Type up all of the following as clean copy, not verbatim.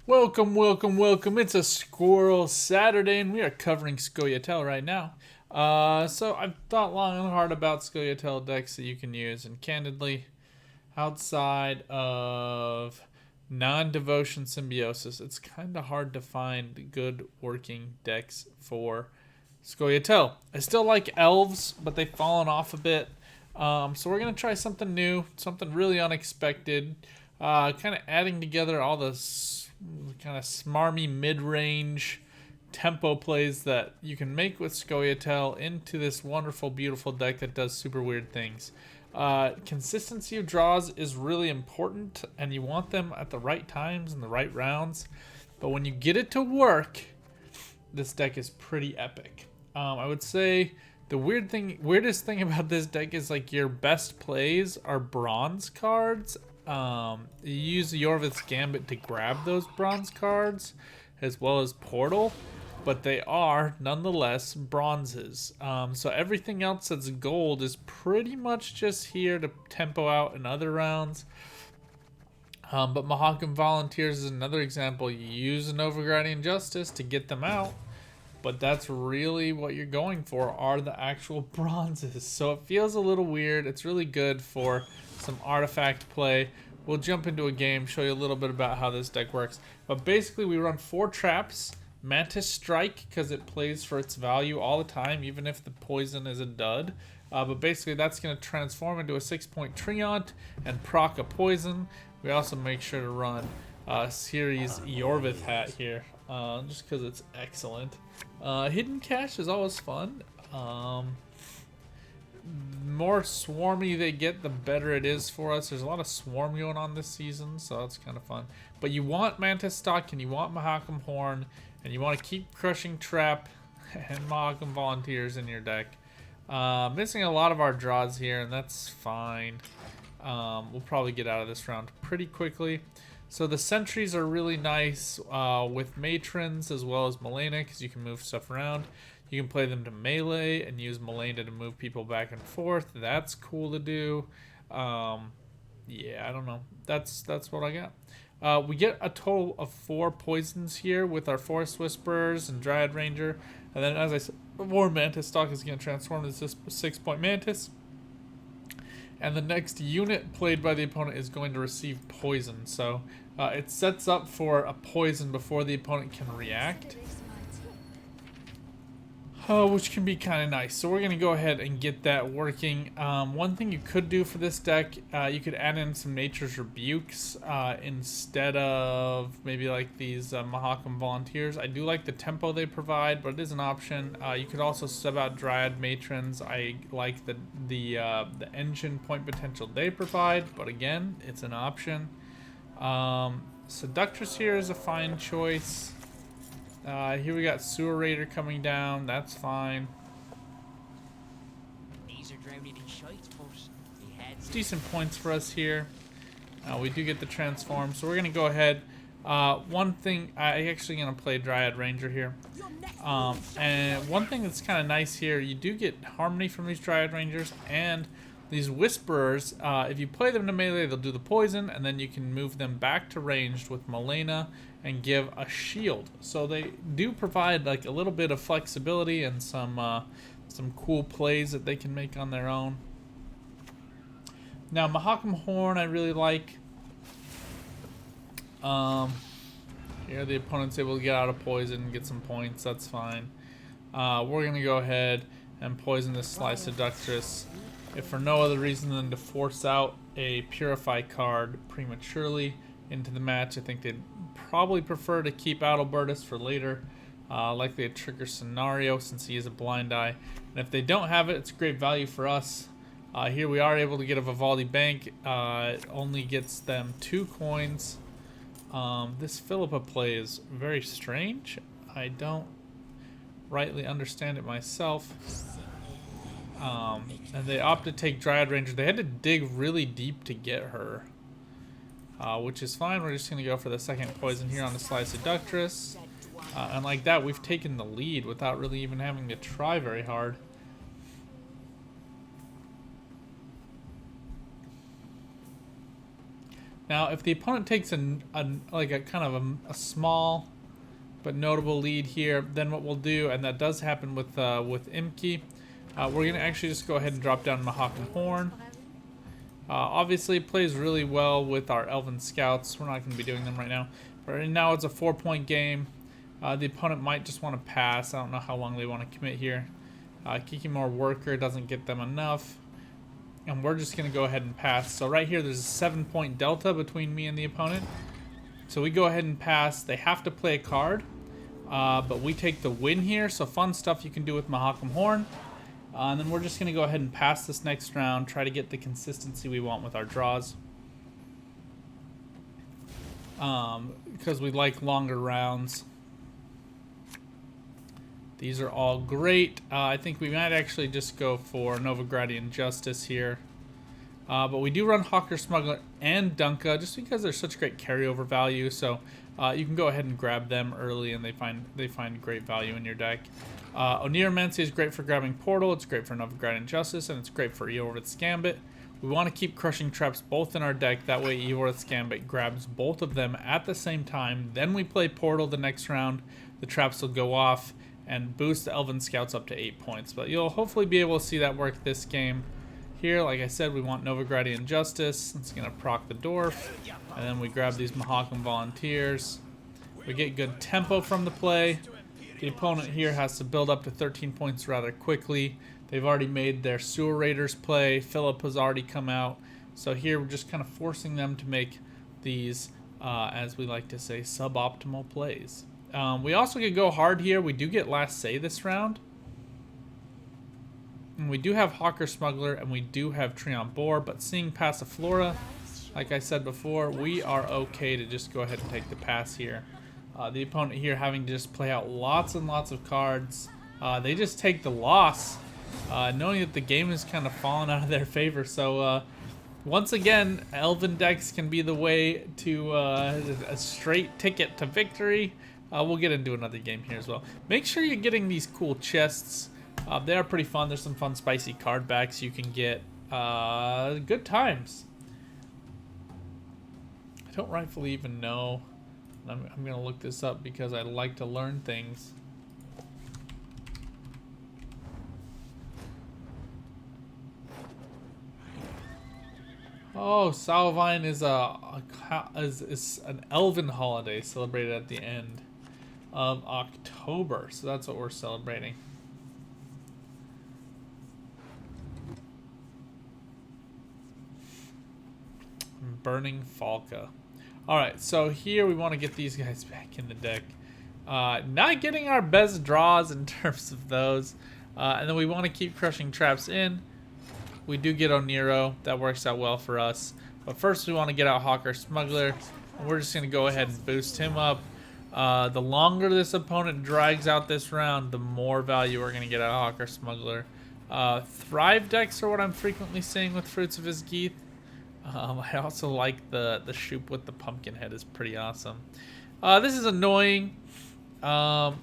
Welcome, welcome, welcome. It's a Squirrel Saturday, and we are covering Scoia'tael right now. So I've thought long and hard about Scoia'tael decks that you can use, and candidly, outside of non-devotion symbiosis, it's kind of hard to find good working decks for Scoia'tael. I still like elves, but they've fallen off a bit. So we're gonna try something new, something really unexpected. Kind of adding together all the kind of smarmy mid-range tempo plays that you can make with Scoia'tael into this wonderful, beautiful deck that does super weird things. Consistency of draws is really important, and you want them at the right times and the right rounds. But when you get it to work, this deck is pretty epic. I would say the weirdest thing about this deck is like your best plays are bronze cards. You use Yorvith's Gambit to grab those bronze cards, as well as Portal, but they are nonetheless bronzes. So everything else that's gold is pretty much just here to tempo out in other rounds. But Mahakam Volunteers is another example. You use an Overriding Justice to get them out, but that's really what you're going for are the actual bronzes. So it feels a little weird. It's really good for some artifact play. We'll jump into a game, show you a little bit about how this deck works. But basically we run 4 traps. Mantis Strike, because it plays for its value all the time, even if the poison is a dud. But basically that's going to transform into a 6-point Treant and proc a poison. We also make sure to run Series Yorvith Hat here, just because it's excellent. Hidden Cache is always fun. More swarmy they get, the better it is for us. There's a lot of swarm going on this season, so that's kind of fun. But you want Mantis Stock, and you want Mahakam Horn, and you want to keep Crushing Trap and Mahakam Volunteers in your deck. Missing a lot of our draws here, and that's fine. We'll probably get out of this round pretty quickly. So the sentries are really nice with matrons as well as Malena, because you can move stuff around. You can play them to melee and use Malena to move people back and forth. That's cool to do. Yeah, I don't know. That's what I got. We get a total of 4 poisons here with our Forest Whisperers and Dryad Ranger. And then, as I said before, Mantis Stock is going to transform into this 6-point Mantis. And the next unit played by the opponent is going to receive poison. So it sets up for a poison before the opponent can react, which can be kind of nice. So we're going to go ahead and get that working. One thing you could do for this deck, you could add in some Nature's Rebukes instead of maybe like these Mahakam Volunteers. I do like the tempo they provide, but it is an option. You could also sub out Dryad Matrons. I like the engine point potential they provide, but again, it's an option. Seductress here is a fine choice. Here we got Sewer Raider coming down. That's fine. Decent points for us here. We do get the transform, so we're gonna go ahead. One thing, I actually gonna play Dryad Ranger here. And one thing that's kind of nice here, you do get Harmony from these Dryad Rangers, and these Whisperers, if you play them to melee, they'll do the poison, and then you can move them back to ranged with Malena and give a shield. So they do provide like a little bit of flexibility and some cool plays that they can make on their own. Now Mahakam Horn I really like. Here the opponent's able to get out of poison and get some points. That's fine. We're gonna go ahead and poison this Sly Seductress, if for no other reason than to force out a Purify card prematurely into the match. I think they'd probably prefer to keep Albertus for later, likely a trigger scenario since he is a blind eye. And if they don't have it, it's great value for us. Here we are able to get a Vivaldi Bank. It only gets them 2 coins. This Philippa play is very strange. I don't rightly understand it myself. And they opt to take Dryad Ranger. They had to dig really deep to get her, which is fine. We're just going to go for the second poison here on the Sly Seductress. And like that, we've taken the lead without really even having to try very hard. Now, if the opponent takes like a kind of a small but notable lead here, then what we'll do, and that does happen with Imki, we're gonna actually just go ahead and drop down Mahakam Horn. Obviously, it plays really well with our Elven Scouts. We're not going to be doing them right now. But right now, it's a 4-point game. The opponent might just want to pass. I don't know how long they want to commit here. Kikimor Worker doesn't get them enough. And we're just going to go ahead and pass. So right here, there's a 7-point delta between me and the opponent. So we go ahead and pass. They have to play a card. But we take the win here. So fun stuff you can do with Mahakam Horn. And then we're just going to go ahead and pass this next round, try to get the consistency we want with our draws. Because we like longer rounds. These are all great. I think we might actually just go for Novigradian Justice here. But we do run Hawker Smuggler and Dunka just because they're such great carryover value. So you can go ahead and grab them early, and they find great value in your deck. Oneiromancy is great for grabbing Portal, it's great for Novigradian Justice, and it's great for Eorith's Gambit. We want to keep Crushing Traps both in our deck, that way Eorith's Gambit grabs both of them at the same time. Then we play Portal the next round, the traps will go off, and boost the Elven Scouts up to 8 points. But you'll hopefully be able to see that work this game. Here, like I said, we want Novigradian Justice, it's going to proc the Dwarf, and then we grab these Mahakam Volunteers. We get good tempo from the play. The opponent here has to build up to 13 points rather quickly. They've already made their Sewer Raiders play. Philip has already come out. So here we're just kind of forcing them to make these, as we like to say, suboptimal plays. We also could go hard here. We do get Last Say this round. And we do have Hawker Smuggler and we do have Treant Boar, but seeing Passiflora, like I said before, we are okay to just go ahead and take the pass here. The opponent here having to just play out lots and lots of cards. They just take the loss, knowing that the game is kind of fallen out of their favor. So once again, Elven decks can be the way to a straight ticket to victory. We'll get into another game here as well. Make sure you're getting these cool chests. They are pretty fun. There's some fun spicy card backs you can get. Good times. I don't rightfully even know. I'm going to look this up because I like to learn things. Oh, Samhain is an elven holiday celebrated at the end of October. So that's what we're celebrating. Burning Falca. Alright, so here we want to get these guys back in the deck. Not getting our best draws in terms of those. And then we want to keep Crushing Traps in. We do get Oniro. That works out well for us. But first we want to get out Hawker Smuggler. And we're just going to go ahead and boost him up. The longer this opponent drags out this round, the more value we're going to get out of Hawker Smuggler. Thrive decks are what I'm frequently seeing with Fruits of Isgeath. I also like the Shoop with the pumpkin head is pretty awesome. This is annoying.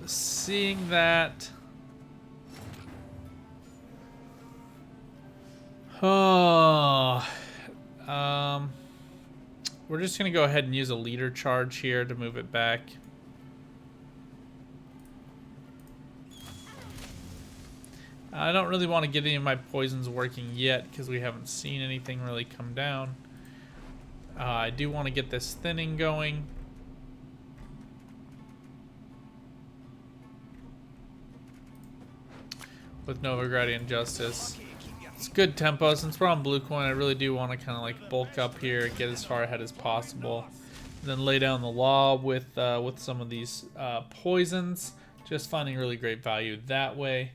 Seeing that. Oh, we're just gonna go ahead and use a leader charge here to move it back. I don't really want to get any of my poisons working yet because we haven't seen anything really come down. I do want to get this thinning going. With Novigradian Justice. It's good tempo. Since we're on blue coin, I really do want to kind of like bulk up here, get as far ahead as possible. And then lay down the law with some of these poisons. Just finding really great value that way.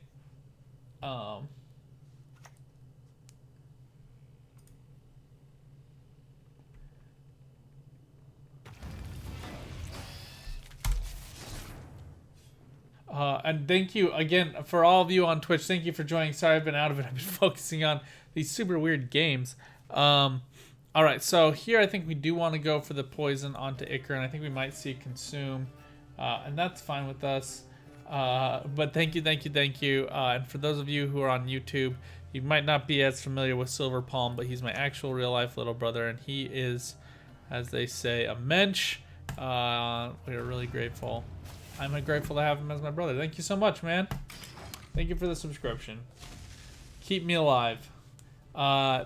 And thank you again for all of you on Twitch. Thank you for joining. Sorry I've been out of it. I've been focusing on these super weird games. Alright, so here I think we do want to go for the poison onto Icar, and I think we might see it consume. And that's fine with us. But thank you. And for those of you who are on YouTube, you might not be as familiar with Silver Palm, but he's my actual real life little brother, and he is as they say, a mensch. We are really grateful. I'm grateful to have him as my brother. Thank you so much, man. Thank you for the subscription. Keep me alive. Yeah,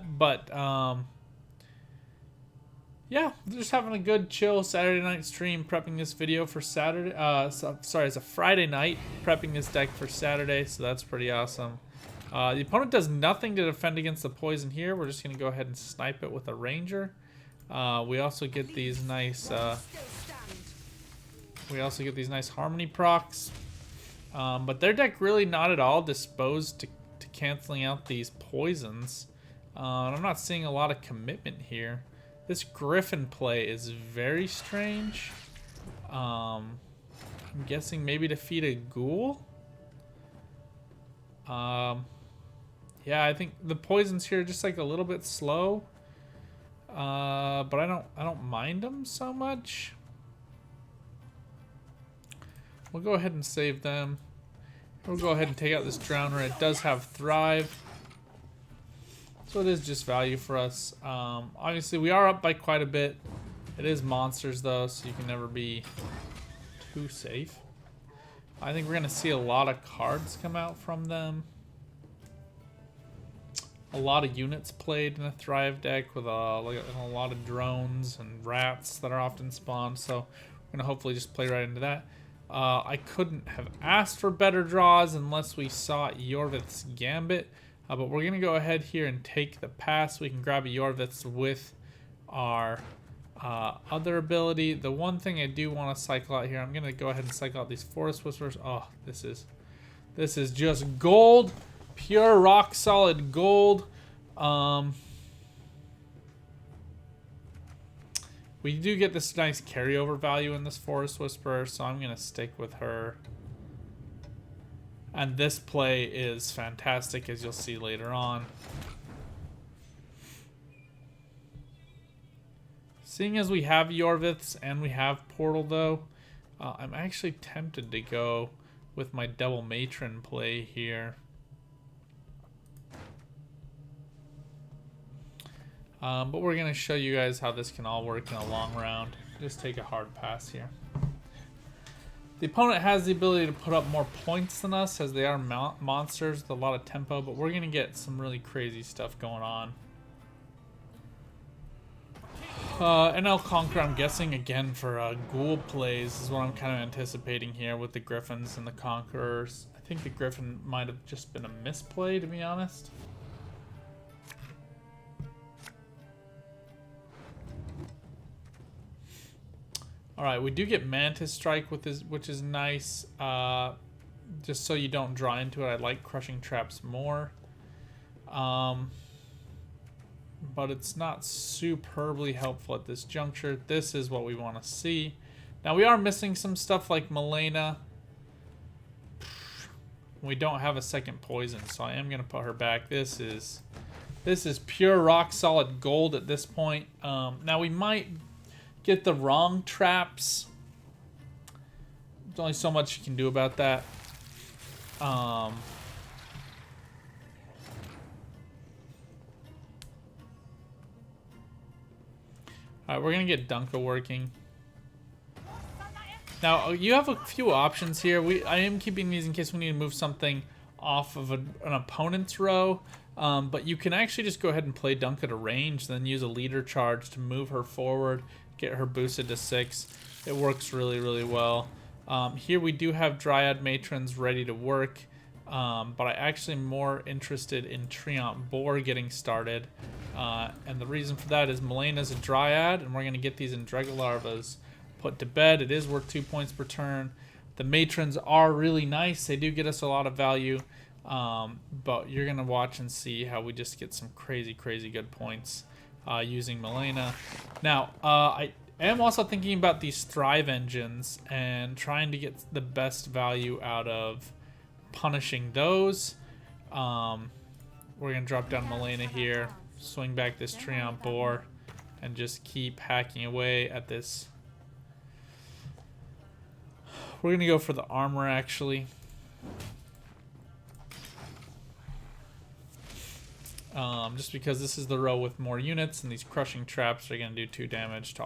just having a good chill Saturday night stream, prepping this video for Saturday. Sorry, it's a Friday night, prepping this deck for Saturday, so that's pretty awesome. The opponent does nothing to defend against the poison here. We're just gonna go ahead and snipe it with a ranger. We also get these nice. Harmony procs. But their deck really not at all disposed to canceling out these poisons. I'm not seeing a lot of commitment here. This Griffin play is very strange. I'm guessing maybe to feed a ghoul. Yeah, I think the poisons here are just like a little bit slow. But I don't mind them so much. We'll go ahead and save them. We'll go ahead and take out this Drowner. It does have Thrive, so it is just value for us. Obviously, we are up by quite a bit. It is monsters, though, so you can never be too safe. I think we're going to see a lot of cards come out from them. A lot of units played in a Thrive deck with a lot of drones and rats that are often spawned, so we're going to hopefully just play right into that. I couldn't have asked for better draws unless we saw Yorvith's Gambit. But we're going to go ahead here and take the pass. We can grab a Yorvith's with our other ability. The one thing I do want to cycle out here, I'm going to go ahead and cycle out these Forest Whisperers. Oh, this is just gold. Pure rock solid gold. We do get this nice carryover value in this Forest Whisperer, so I'm going to stick with her. And this play is fantastic, as you'll see later on. Seeing as we have Yorviths and we have Portal, though, I'm actually tempted to go with my Devil Matron play here. But we're going to show you guys how this can all work in a long round. Just take a hard pass here. The opponent has the ability to put up more points than us, as they are monsters with a lot of tempo, but we're going to get some really crazy stuff going on. NL Conqueror, I'm guessing, again, for ghoul plays is what I'm kind of anticipating here with the Griffins and the Conquerors. I think the Griffin might have just been a misplay, to be honest. Alright, we do get Mantis Strike with this, which is nice. Just so you don't draw into it, I like Crushing Traps more. But it's not superbly helpful at this juncture. This is what we want to see. Now, we are missing some stuff like Malena. We don't have a second poison, so I am going to put her back. This is pure rock solid gold at this point. Now, we might get the wrong traps. There's only so much you can do about that. Alright, we're gonna get Dunka working. Now, you have a few options here. I am keeping these in case we need to move something off of an opponent's row. But you can actually just go ahead and play Dunka to range, then use a leader charge to move her forward, get her boosted to 6. It works really, really well. Here we do have Dryad Matrons ready to work, but I actually am more interested in Treant Boar getting started. And the reason for that is Malena's a Dryad, and we're going to get these Andregalarvas put to bed. It is worth 2 points per turn. The Matrons are really nice. They do get us a lot of value, but you're going to watch and see how we just get some crazy, crazy good points using Malena. Now, I am also thinking about these Thrive engines and trying to get the best value out of punishing those. We're going to drop down Malena here, swing back this Treant Boar, and just keep hacking away at this. We're going to go for the armor, actually. just because this is the row with more units, and these crushing traps are going to do 2 damage to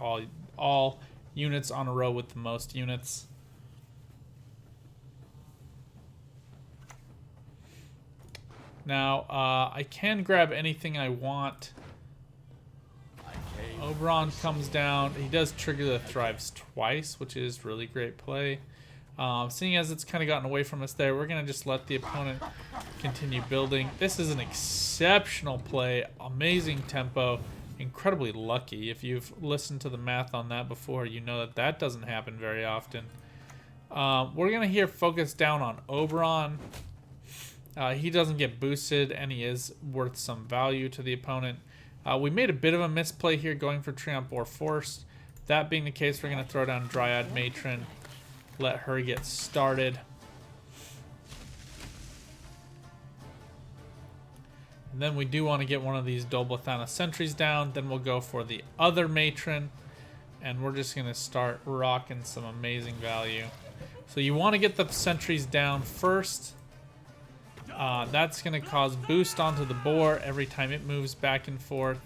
all units on a row with the most units. Now, I can grab anything I want. Oberon comes down. He does trigger the Thrives twice, which is really great play. Seeing as it's kind of gotten away from us there, we're going to just let the opponent continue building. This is an exceptional play. Amazing tempo. Incredibly lucky. If you've listened to the math on that before, you know that that doesn't happen very often. We're going to here focus down on Oberon. He doesn't get boosted, and he is worth some value to the opponent. We made a bit of a misplay here going for Treant Boar Force. That being the case, we're going to throw down Dryad Matron. Let her get started. And then we do want to get one of these Dolbothana sentries down. Then we'll go for the other Matron. And we're just going to start rocking some amazing value. So you want to get the sentries down first. That's going to cause boost onto the boar every time it moves back and forth.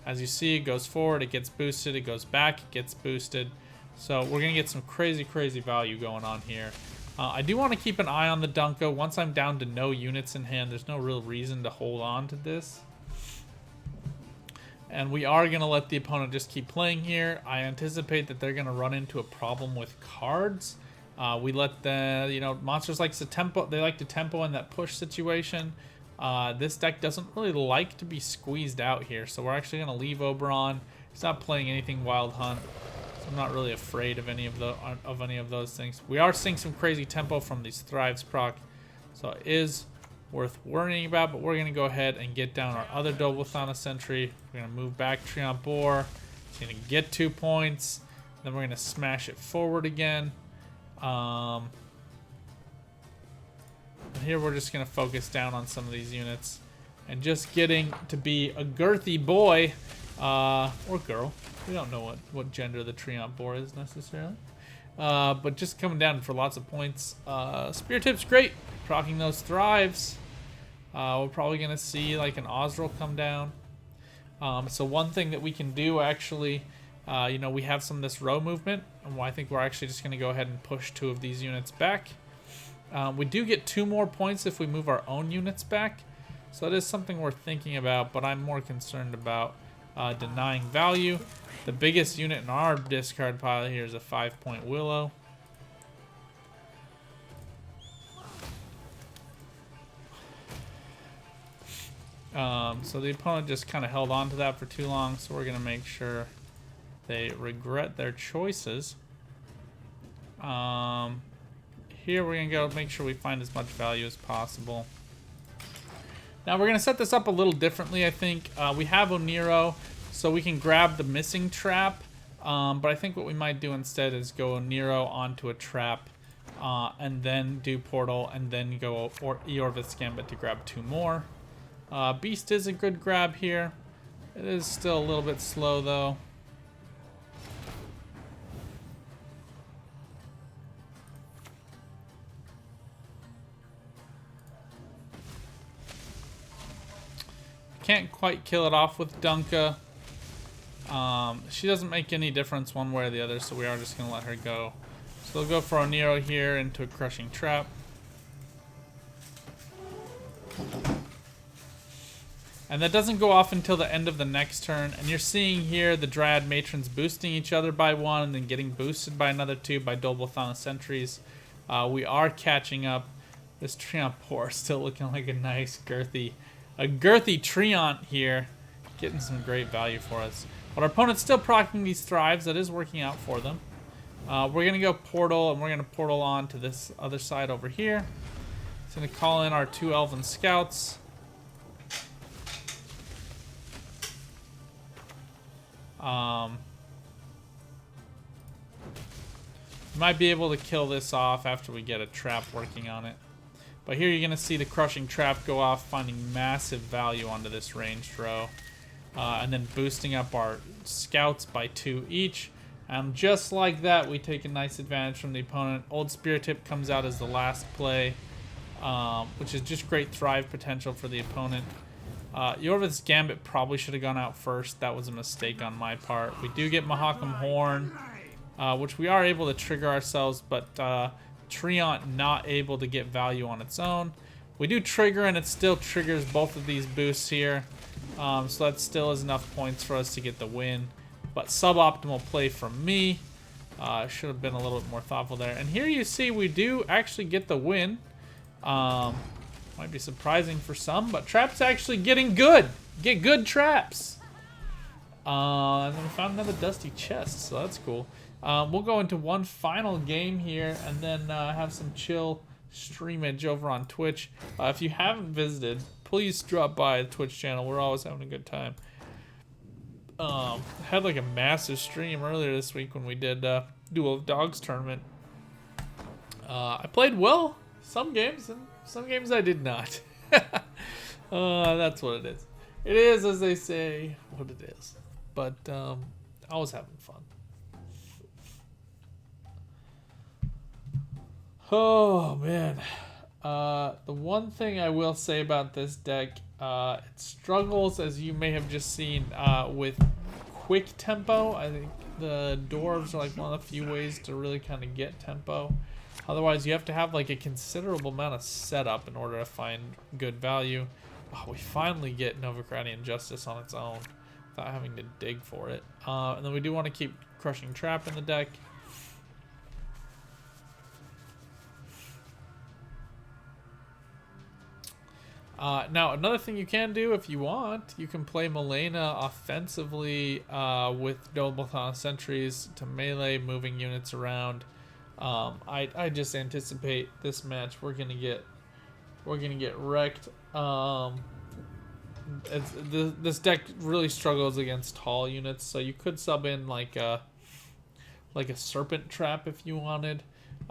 As you see, it goes forward, it gets boosted, it goes back, it gets boosted. So we're going to get some crazy, crazy value going on here. I do want to keep an eye on the Dunka. Once I'm down to no units in hand, there's no real reason to hold on to this. And we are going to let the opponent just keep playing here. I anticipate that they're going to run into a problem with cards. We let the, monsters like to tempo. They like to tempo in that push situation. This deck doesn't really like to be squeezed out here, so we're actually going to leave Oberon. He's not playing anything Wild Hunt, so I'm not really afraid of any of those things. We are seeing some crazy tempo from these Thrives proc, so it is worth worrying about. But we're going to go ahead and get down our other Dolbothana sentry. We're going to move back Treant Boar. It's going to get 2 points. Then we're going to smash it forward again. And here we're just going to focus down on some of these units and just getting to be a girthy boy or girl. We don't know what gender the Treant Boar is necessarily. But just coming down for lots of points. Spear Tip's great. Proccing those Thrives. We're probably going to see like an Osril come down. So one thing that we can do actually, we have some of this row movement. And I think we're actually just going to go ahead and push 2 of these units back. We do get 2 more points if we move our own units back. So it is something worth thinking about, but I'm more concerned about denying value. The biggest unit in our discard pile here is a 5-point Willow. So the opponent just kind of held on to that for too long, so we're going to make sure they regret their choices. Here we're going to go make sure we find as much value as possible. Now we're going to set this up a little differently, I think. We have Oniro, so we can grab the missing trap. But I think what we might do instead is go Oniro onto a trap, and then do Portal, and then go Eorvith's Gambit to grab 2 more. Beast is a good grab here. It is still a little bit slow, though. Can't quite kill it off with Dunka. She doesn't make any difference one way or the other, so we are just going to let her go. So we'll go for Oniro here into a Crushing Trap. And that doesn't go off until the end of the next turn. And you're seeing here the Dryad Matrons boosting each other by 1 and then getting boosted by another 2 by Dolbothana sentries. We are catching up. This Treant Boar still looking like a nice girthy Treant here, getting some great value for us. But our opponent's still proccing these Thrives. That is working out for them. We're going to go Portal, and we're going to Portal on to this other side over here. It's going to call in our 2 Elven Scouts. Might be able to kill this off after we get a trap working on it. But here you're going to see the Crushing Trap go off, finding massive value onto this ranged row. And then boosting up our Scouts by 2 each. And just like that, we take a nice advantage from the opponent. Old Spear Tip comes out as the last play. which is just great thrive potential for the opponent. Yorvith's Gambit probably should have gone out first. That was a mistake on my part. We do get Mahakam Horn, which we are able to trigger ourselves, but Treant not able to get value on its own. We do trigger, and it still triggers both of these boosts here. So that still is enough points for us to get the win. But suboptimal play from me. Should have been a little bit more thoughtful there. And here you see we do actually get the win. Might be surprising for some, but traps actually getting good. Get good traps. And then we found another dusty chest, so that's cool. We'll go into one final game here and then have some chill streamage over on Twitch. If you haven't visited, please drop by the Twitch channel. We're always having a good time. Had like a massive stream earlier this week when we did Duel of Dogs tournament. I played well some games, and some games I did not. That's what it is. It is, as they say, what it is. But I was having fun. Oh, man. The one thing I will say about this deck, it struggles, as you may have just seen, with quick tempo. I think the dwarves are like one of the few ways to really kind of get tempo. Otherwise, you have to have like a considerable amount of setup in order to find good value. Oh, we finally get Novigradian Justice on its own without having to dig for it. And then we do want to keep Crushing Trap in the deck. Now, another thing you can do if you want, you can play Malena offensively with Double Sentries to melee, moving units around. I just anticipate this match we're gonna get wrecked. This deck really struggles against tall units, so you could sub in like a Serpent Trap if you wanted.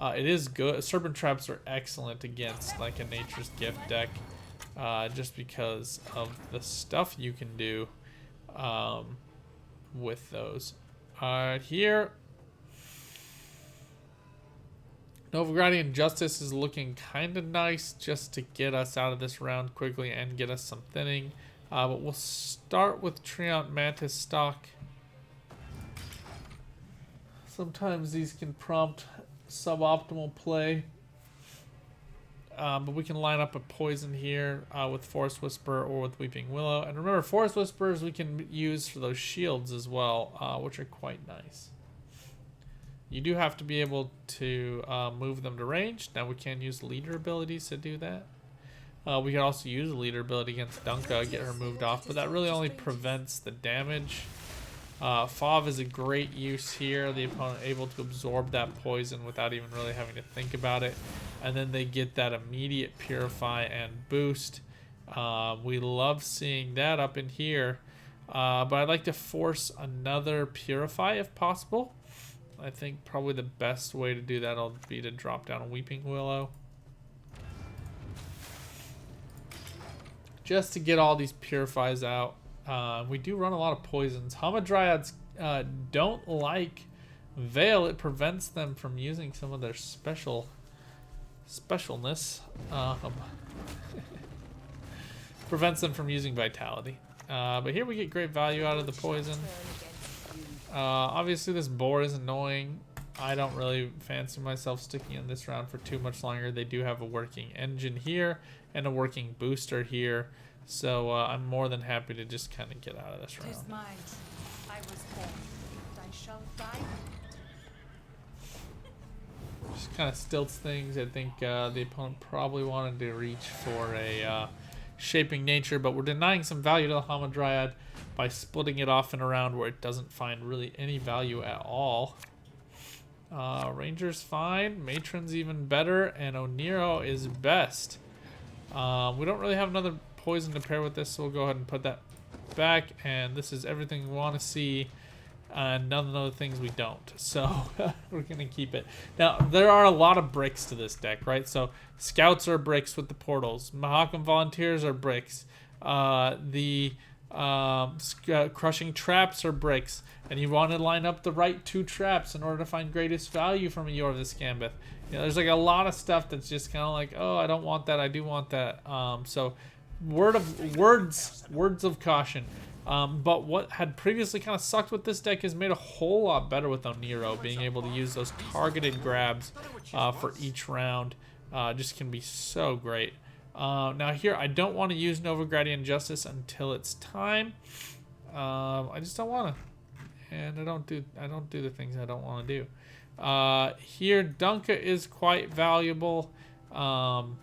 It is good. Serpent Traps are excellent against like a Nature's Gift deck. Just because of the stuff you can do with those. Here, Novigradian Justice is looking kind of nice just to get us out of this round quickly and get us some thinning. But we'll start with Treant Mantis stock. Sometimes these can prompt suboptimal play. But we can line up a poison here with Forest Whisper or with Weeping Willow. And remember, Forest Whispers we can use for those shields as well, which are quite nice. You do have to be able to move them to range. Now we can use leader abilities to do that. We can also use a leader ability against Dunka, get her moved off, but that really only prevents the damage. Fauve is a great use here. The opponent able to absorb that poison without even really having to think about it. And then they get that immediate Purify and boost. We love seeing that up in here. But I'd like to force another Purify if possible. I think probably the best way to do that will be to drop down a Weeping Willow. Just to get all these Purifies out. We do run a lot of poisons. Hamadryads don't like Veil. It prevents them from using some of their specialness. Prevents them from using Vitality. But here we get great value out of the poison. Obviously this boar is annoying. I don't really fancy myself sticking in this round for too much longer. They do have a working engine here and a working booster here. So I'm more than happy to just kind of get out of this round. I was born, and I shall die. Just kind of stilts things. I think the opponent probably wanted to reach for a Shaping Nature, but we're denying some value to the Hamadryad by splitting it off in a round where it doesn't find really any value at all. Ranger's fine, Matron's even better, and Oniro is best. We don't really have another poison to pair with this, so we'll go ahead and put that back, and this is everything we want to see and none of the other things we don't, so we're gonna keep it. Now there are a lot of bricks to this deck, right? So scouts are bricks with the portals, Mahakam Volunteers are bricks, the crushing traps or bricks, and you want to line up the right 2 traps in order to find greatest value from a Yor of the Scambith. You know, there's like a lot of stuff that's just kind of like, oh, I don't want that, I do want that. So words of caution. But what had previously kind of sucked with this deck is made a whole lot better with Oniro, being able to use those targeted grabs for each round. Just can be so great. Now here, I don't want to use Novigradian Justice until it's time. I just don't want to, and I don't do the things I don't want to do. Here, Dunka is quite valuable. I'm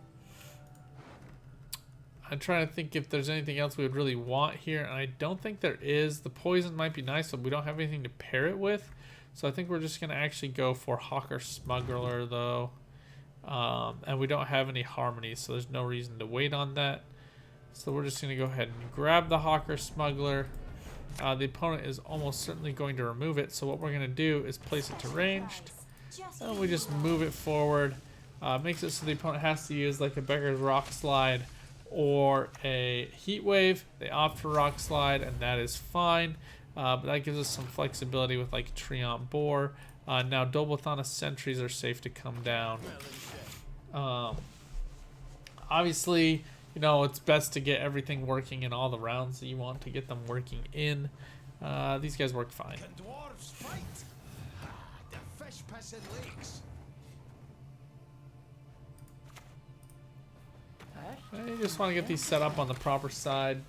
trying to think if there's anything else we would really want here, and I don't think there is. The poison might be nice, but we don't have anything to pair it with. So I think we're just going to actually go for Hawker Smuggler, though. And we don't have any harmonies, so there's no reason to wait on that. So we're just going to go ahead and grab the Hawker Smuggler. The opponent is almost certainly going to remove it, so what we're going to do is place it to ranged. And we just move it forward. Makes it so the opponent has to use like a Becker's Rock Slide or a Heat Wave. They opt for Rock Slide, and that is fine. But that gives us some flexibility with like Treant Boar. Now Dolbothana Sentries are safe to come down. Obviously, you know, it's best to get everything working in all the rounds that you want to get them working in. These guys work fine. You just want to get these set up on the proper side.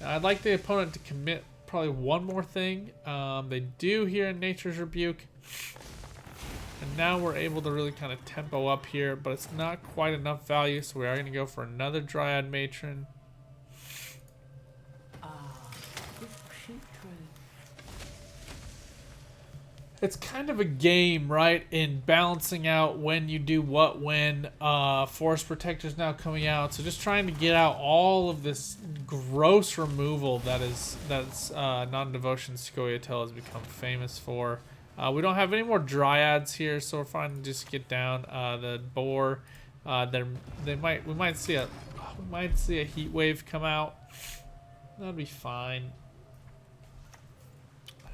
Now, I'd like the opponent to commit probably one more thing. They do here in Nature's Rebuke. And now we're able to really kind of tempo up here, but it's not quite enough value, so we are going to go for another Dryad Matron. It's kind of a game, right, in balancing out when you do what when. Forest Protector's now coming out, so just trying to get out all of this gross removal that's Non-Devotion Scoia'tael has become famous for. We don't have any more Dryads here, so we're fine to just get down the Boar. We might see a Heat Wave come out. That'd be fine.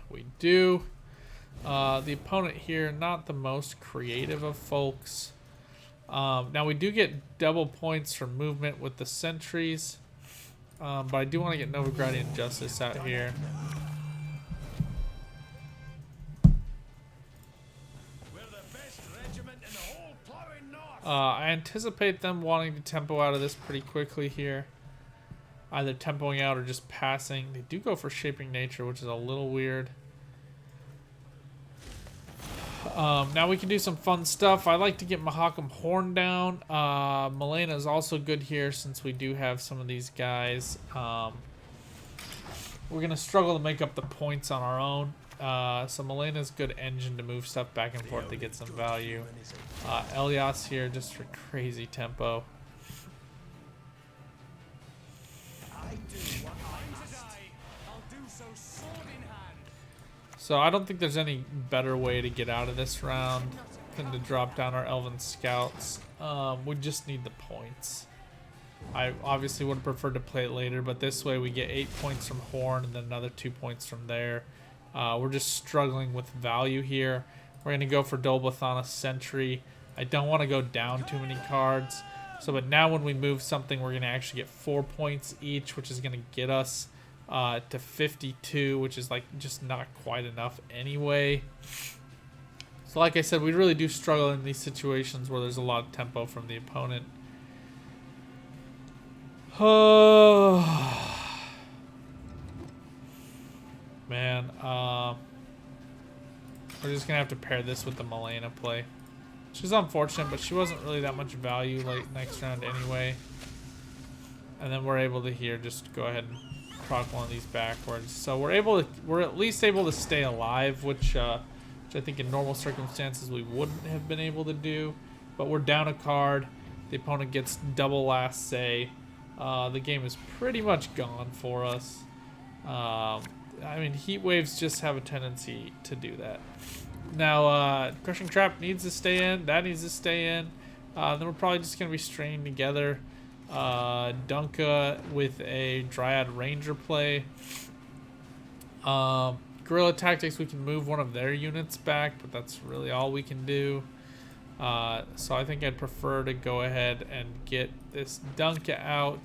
We do. The opponent here, not the most creative of folks. Now we do get double points for movement with the sentries, but I do want to get Novigradian Justice out here. I anticipate them wanting to tempo out of this pretty quickly here. Either tempoing out or just passing. They do go for Shaping Nature, which is a little weird. Now we can do some fun stuff. I like to get Mahakam Horn down. Malena is also good here since we do have some of these guys. We're going to struggle to make up the points on our own. So Malena's good engine to move stuff back and forth to get some value. Elias here just for crazy tempo. So I don't think there's any better way to get out of this round than to drop down our Elven Scouts. We just need the points. I obviously would have preferred to play it later, but this way we get 8 points from Horn and then another 2 points from there. We're just struggling with value here. We're going to go for Dolbothana Sentry. I don't want to go down too many cards. But now when we move something, we're going to actually get 4 points each, which is going to get us to 52, which is like just not quite enough anyway. So like I said, we really do struggle in these situations where there's a lot of tempo from the opponent. Man, we're just gonna have to pair this with the Malena play. She's unfortunate, but she wasn't really that much value like next round anyway. And then we're able to here just go ahead and proc one of these backwards. So we're at least able to stay alive, which I think in normal circumstances we wouldn't have been able to do. But we're down a card. The opponent gets double last say. The game is pretty much gone for us. I mean, Heat Waves just have a tendency to do that. Now, Crushing Trap needs to stay in. That needs to stay in. Then we're probably just going to be straining together. Dunka with a Dryad Ranger play. Guerrilla Tactics, we can move one of their units back, but that's really all we can do. So I think I'd prefer to go ahead and get this Dunka out.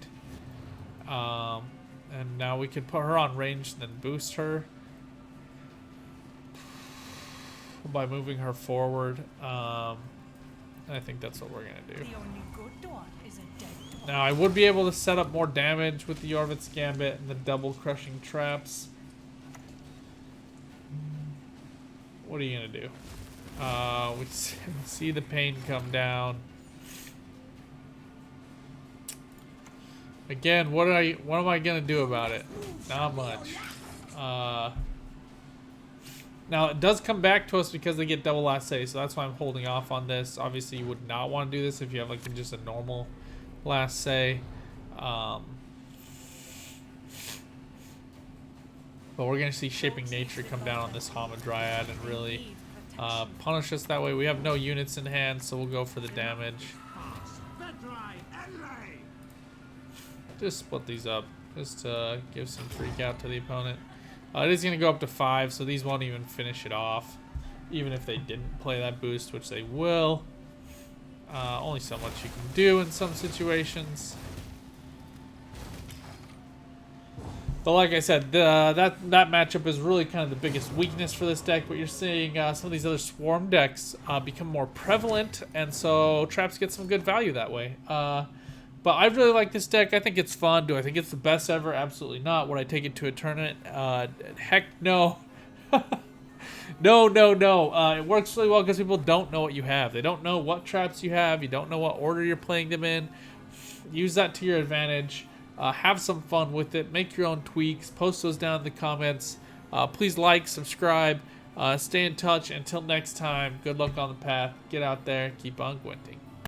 And now we can put her on range and then boost her by moving her forward. I think that's what we're going to do. The only good one is a dead dog. Now I would be able to set up more damage with the Yorvit's Gambit and the double crushing traps. What are you going to do? We see the pain come down. Again, what am I gonna do about it? Not much. Now it does come back to us because they get double last say, so that's why I'm holding off on this. Obviously, you would not want to do this if you have like just a normal last say. But we're gonna see Shaping Nature come down on this Hamadryad and really punish us that way. We have no units in hand, so we'll go for the damage. Just split these up, just to give some freak out to the opponent. It is going to go up to 5, so these won't even finish it off, even if they didn't play that boost, which they will. Only so much you can do in some situations. But like I said, that matchup is really kind of the biggest weakness for this deck. But you're seeing some of these other swarm decks become more prevalent, and so traps get some good value that way. But I really like this deck. I think it's fun. Do I think it's the best ever? Absolutely not. Would I take it to a tournament? Heck no. No. It works really well because people don't know what you have. They don't know what traps you have. You don't know what order you're playing them in. Use that to your advantage. Have some fun with it. Make your own tweaks. Post those down in the comments. Please like, subscribe, stay in touch. Until next time, good luck on the path. Get out there. Keep on gwenting.